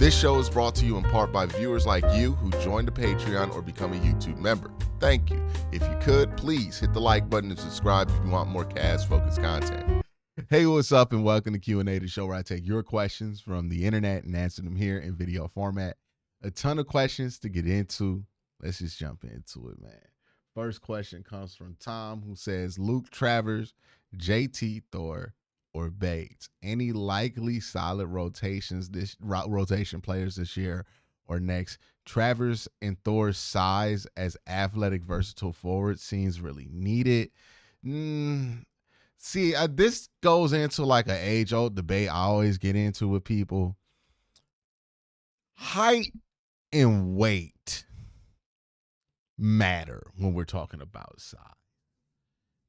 This show is brought to you in part by viewers like you who joined the Patreon or become a YouTube member. Thank you. If you could, please hit the like button and subscribe if you want more CAVS-focused content. Hey, what's up, and welcome to QnA, the show where I take your questions from the internet and answer them here in video format. A ton of questions to get into. Let's just jump into it, man. First question comes from Tom, who says, Luke Travers, JT Thor, or BATES? Any likely solid rotation players this year or next? Travers and Thor's size as athletic, versatile forward seems really needed. See, this goes into like an age-old debate I always get into with people. Height and weight matter when we're talking about size.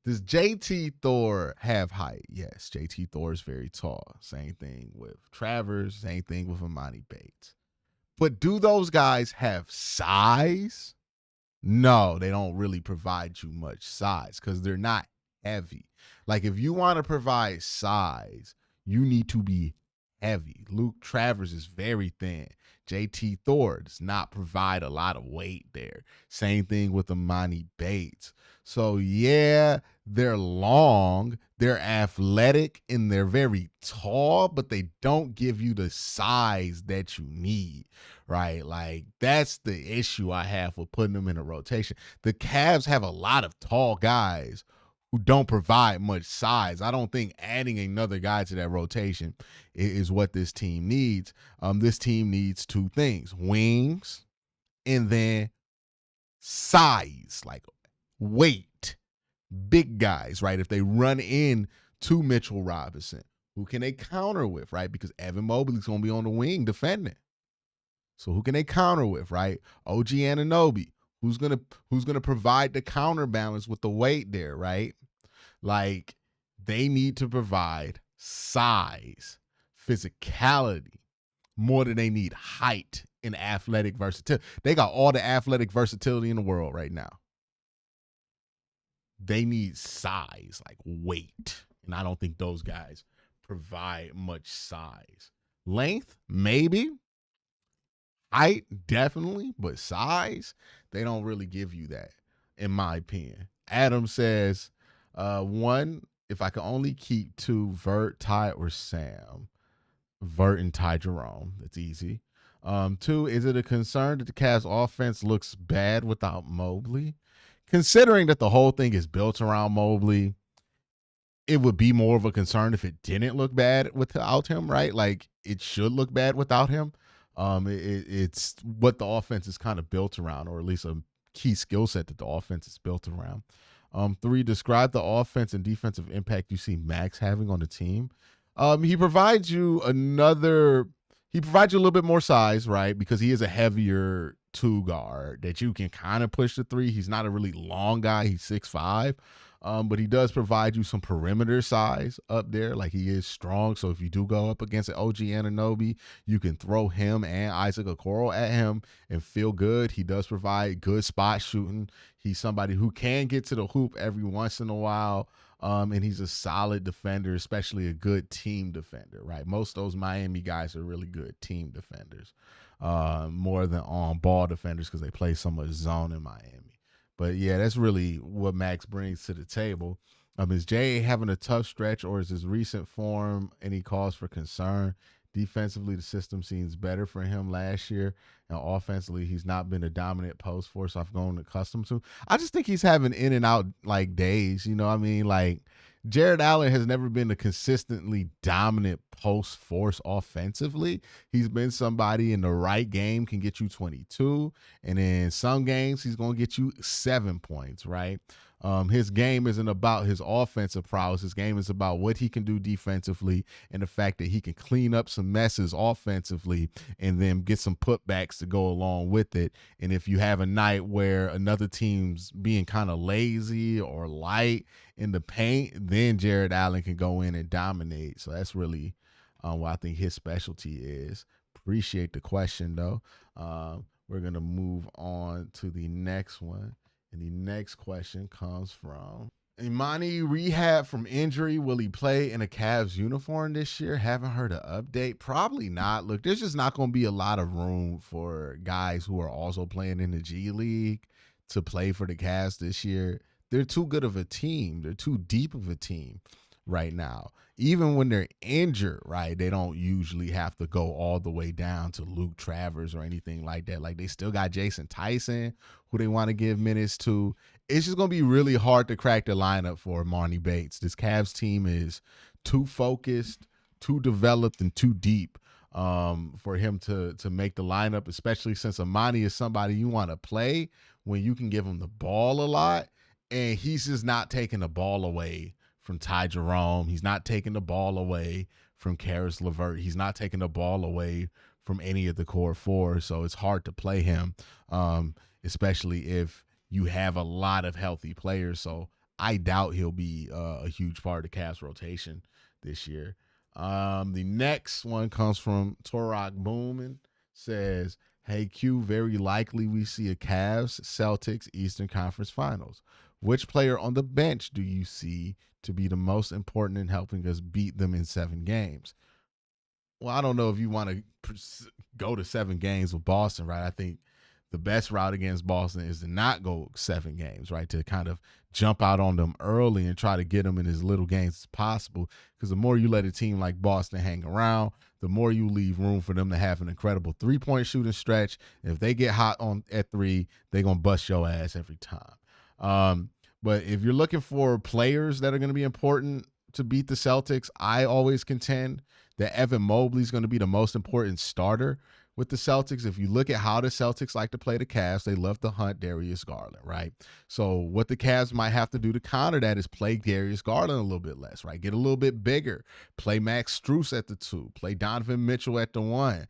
Does JT Thor have height? Yes, JT Thor is very tall. Same thing with Travers, same thing with EMONI BATES. But do those guys have size? No, they don't really provide you much size because they're not heavy. Like, if you want to provide size, you need to be heavy. Luke Travers is very thin. JT Thor does not provide a lot of weight there. Same thing with EMONI BATES. So yeah, they're long, they're athletic, and they're very tall, but they don't give you the size that you need, right? Like, that's the issue I have with putting them in a rotation. The Cavs have a lot of tall guys who don't provide much size. I don't think adding another guy to that rotation is what this team needs. This team needs two things: wings and then size, like weight, big guys, right? If they run in to Mitchell Robinson, who can they counter with, right? Because Evan Mobley's going to be on the wing defending. So who can they counter with, right? OG Anunoby, who's gonna provide the counterbalance with the weight there, right? Like, they need to provide size, physicality, more than they need height and athletic versatility. They got all the athletic versatility in the world right now. They need size, like weight. And I don't think those guys provide much size. Length, maybe. Height, definitely. But size, they don't really give you that, in my opinion. Adam says, one, if I could only keep two, Vert, Ty, or Sam. Vert and Ty Jerome. That's easy. Two, is it a concern that the Cavs offense looks bad without Mobley? Considering that the whole thing is built around Mobley, it would be more of a concern if it didn't look bad without him, right? Like, it should look bad without him. It's what the offense is kind of built around, or at least a key skill set that the offense is built around. Three, describe the offense and defensive impact you see Max having on the team. He provides you a little bit more size, right? Because he is a heavier two guard that you can kind of push the three. He's not a really long guy. He's 6'5", but he does provide you some perimeter size up there. Like, he is strong. So if you do go up against an OG Anunoby, you can throw him and Isaac Okoro at him and feel good. He does provide good spot shooting. He's somebody who can get to the hoop every once in a while. And he's a solid defender, especially a good team defender, right? Most of those Miami guys are really good team defenders, more than on-ball defenders because they play so much zone in Miami. But, yeah, that's really what Max brings to the table. Is Jay having a tough stretch, or is his recent form any cause for concern? Defensively, the system seems better for him last year. And offensively, he's not been a dominant post force I've grown accustomed to. I just think he's having in and out, like, days. You know what I mean? Like, Jared Allen has never been a consistently dominant post force offensively. He's been somebody in the right game can get you 22. And in some games, he's going to get you 7 points, right? His game isn't about his offensive prowess. His game is about what he can do defensively and the fact that he can clean up some messes offensively and then get some putbacks to go along with it. And if you have a night where another team's being kind of lazy or light in the paint, then Jared Allen can go in and dominate. So that's really what I think his specialty is. Appreciate the question, though. We're going to move on to the next one. And the next question comes from Imani rehab from injury. Will he play in a Cavs uniform this year? Haven't heard an update. Probably not. Look, there's just not going to be a lot of room for guys who are also playing in the G League to play for the Cavs this year. They're too good of a team. They're too deep of a team right now. Even when they're injured, right, they don't usually have to go all the way down to Luke Travers or anything like that. Like, they still got Jason Tyson, who they want to give minutes to. It's just going to be really hard to crack the lineup for Emoni Bates. This Cavs team is too focused, too developed, and too deep for him to make the lineup, especially since Emoni is somebody you want to play when you can give him the ball a lot. And he's just not taking the ball away from Ty Jerome. He's not taking the ball away from Karis LeVert. He's not taking the ball away from any of the core four. So it's hard to play him, especially if you have a lot of healthy players. So I doubt he'll be a huge part of the Cavs rotation this year. The next one comes from Torok Boomin. Says, hey, Q, very likely we see a Cavs Celtics Eastern Conference Finals. Which player on the bench do you see to be the most important in helping us beat them in 7 games? Well, I don't know if you want to go to 7 games with Boston, right? I think the best route against Boston is to not go 7 games, right? To kind of jump out on them early and try to get them in as little games as possible. Because the more you let a team like Boston hang around, the more you leave room for them to have an incredible 3-point shooting stretch. And if they get hot at 3, they're going to bust your ass every time. But if you're looking for players that are going to be important to beat the Celtics, I always contend that Evan Mobley is going to be the most important starter with the Celtics. If you look at how the Celtics like to play the Cavs, they love to hunt Darius Garland, right? So what the Cavs might have to do to counter that is play Darius Garland a little bit less, right? Get a little bit bigger. Play Max Struhm at the 2. Play Donovan Mitchell at the 1.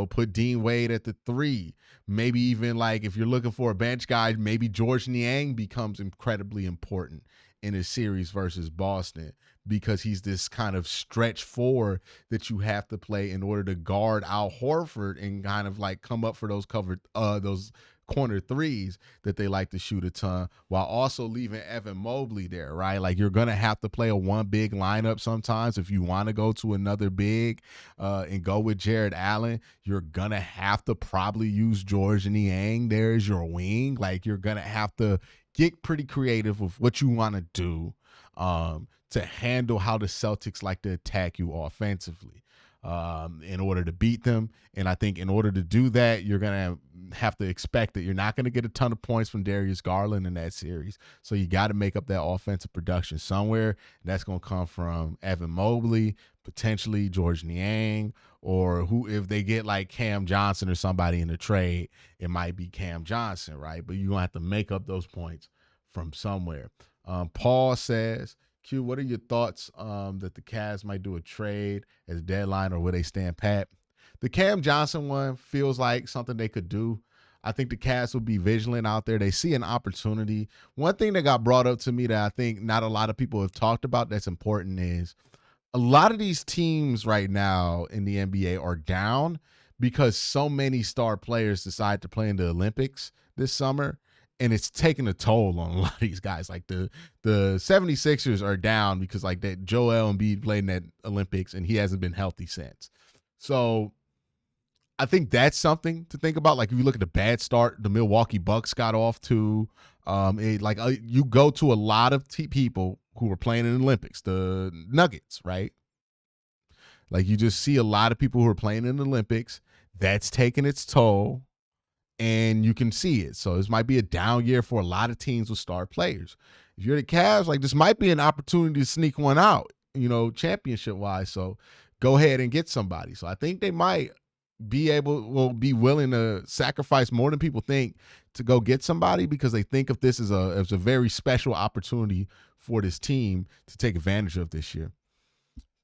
Put Dean Wade at the 3. Maybe even, like, if you're looking for a bench guy, maybe George Niang becomes incredibly important in a series versus Boston, because he's this kind of stretch four that you have to play in order to guard Al Horford and kind of like come up for those those corner threes that they like to shoot a ton, while also leaving Evan Mobley there, right? Like, you're going to have to play a one big lineup sometimes. If you want to go to another big and go with Jared Allen, you're going to have to probably use George Niang there as your wing. Like, you're going to have to get pretty creative with what you want to do to handle how the Celtics like to attack you offensively in order to beat them. And I think in order to do that, you're going to have to expect that you're not going to get a ton of points from Darius Garland in that series. So you got to make up that offensive production somewhere. And that's going to come from Evan Mobley, potentially George Niang, or who, if they get like Cam Johnson or somebody in the trade, it might be Cam Johnson, right? But you're going to have to make up those points from somewhere. Paul says, Q, what are your thoughts that the Cavs might do a trade as deadline, or will they stand pat? The Cam Johnson one feels like something they could do. I think the Cavs will be vigilant out there. They see an opportunity. One thing that got brought up to me that I think not a lot of people have talked about that's important is a lot of these teams right now in the NBA are down because so many star players decide to play in the Olympics this summer. And it's taking a toll on a lot of these guys. Like the 76ers are down because like that Joel Embiid played in that Olympics and he hasn't been healthy since. So I think that's something to think about. Like, if you look at the bad start the Milwaukee Bucks got off to, you go to a lot of people who were playing in the Olympics, the Nuggets, right? Like, you just see a lot of people who are playing in the Olympics. That's taking its toll. And you can see it. So this might be a down year for a lot of teams with star players. If you're the Cavs, like, this might be an opportunity to sneak one out, championship-wise. So go ahead and get somebody. So I think they might be willing to sacrifice more than people think to go get somebody, because they think of this as a very special opportunity for this team to take advantage of this year.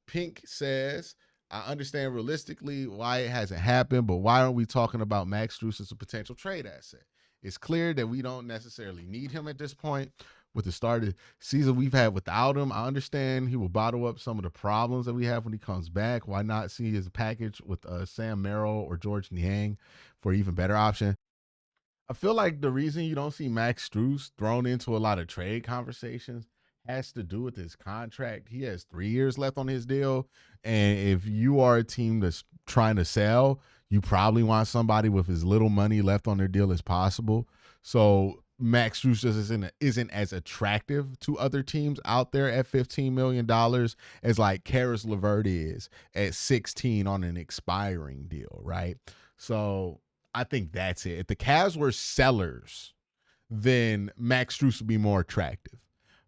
Pink says, I understand realistically why it hasn't happened, but why aren't we talking about Max Struhm as a potential trade asset? It's clear that we don't necessarily need him at this point. With the start of the season we've had without him, I understand he will bottle up some of the problems that we have when he comes back. Why not see his package with Sam Merrill or George Niang for an even better option? I feel like the reason you don't see Max Struhm thrown into a lot of trade conversations has to do with his contract. He has 3 years left on his deal. And if you are a team that's trying to sell, you probably want somebody with as little money left on their deal as possible. So Max Struhm just isn't as attractive to other teams out there at $15 million as like Caris LeVert is at 16 on an expiring deal, right? So I think that's it. If the Cavs were sellers, then Max Struhm would be more attractive.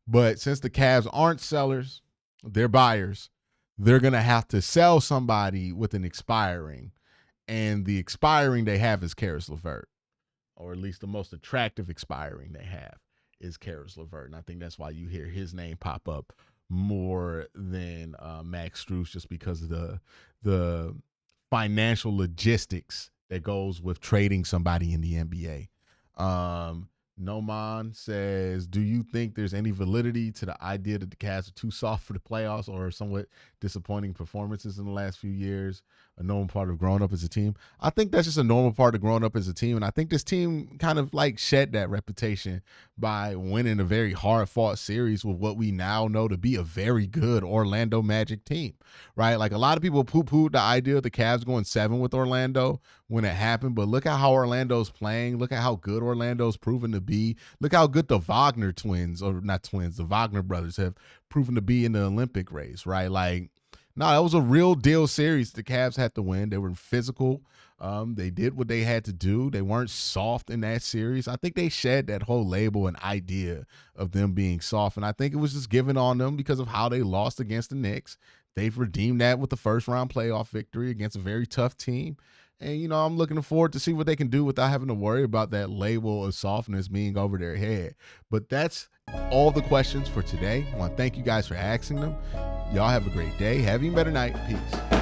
But since the Cavs aren't sellers, they're buyers. They're going to have to sell somebody with an expiring. And the expiring they have is Caris LeVert, or at least the most attractive expiring they have is Caris LeVert. And I think that's why you hear his name pop up more than Max Struhm, just because of the financial logistics that goes with trading somebody in the NBA. Noman says, do you think there's any validity to the idea that the Cavs are too soft for the playoffs or somewhat disappointing performances in the last few years? A normal part of growing up as a team? I think that's just a normal part of growing up as a team. And I think this team kind of like shed that reputation by winning a very hard fought series with what we now know to be a very good Orlando Magic team, right? Like a lot of people poo-pooed the idea of the Cavs going 7 with Orlando when it happened, but look at how Orlando's playing. Look at how good Orlando's proven to be. Look how good the Wagner twins, or not twins, the Wagner brothers have proven to be in the Olympic race, right? Like, no, that was a real deal series the Cavs had to win. They were physical. They did what they had to do. They weren't soft in that series. I think they shed that whole label and idea of them being soft, and I think it was just given on them because of how they lost against the Knicks. They've redeemed that with the first-round playoff victory against a very tough team. And, you know, I'm looking forward to see what they can do without having to worry about that label of softness being over their head. But that's all the questions for today. I want to thank you guys for asking them. Y'all have a great day. Have an even better night. Peace.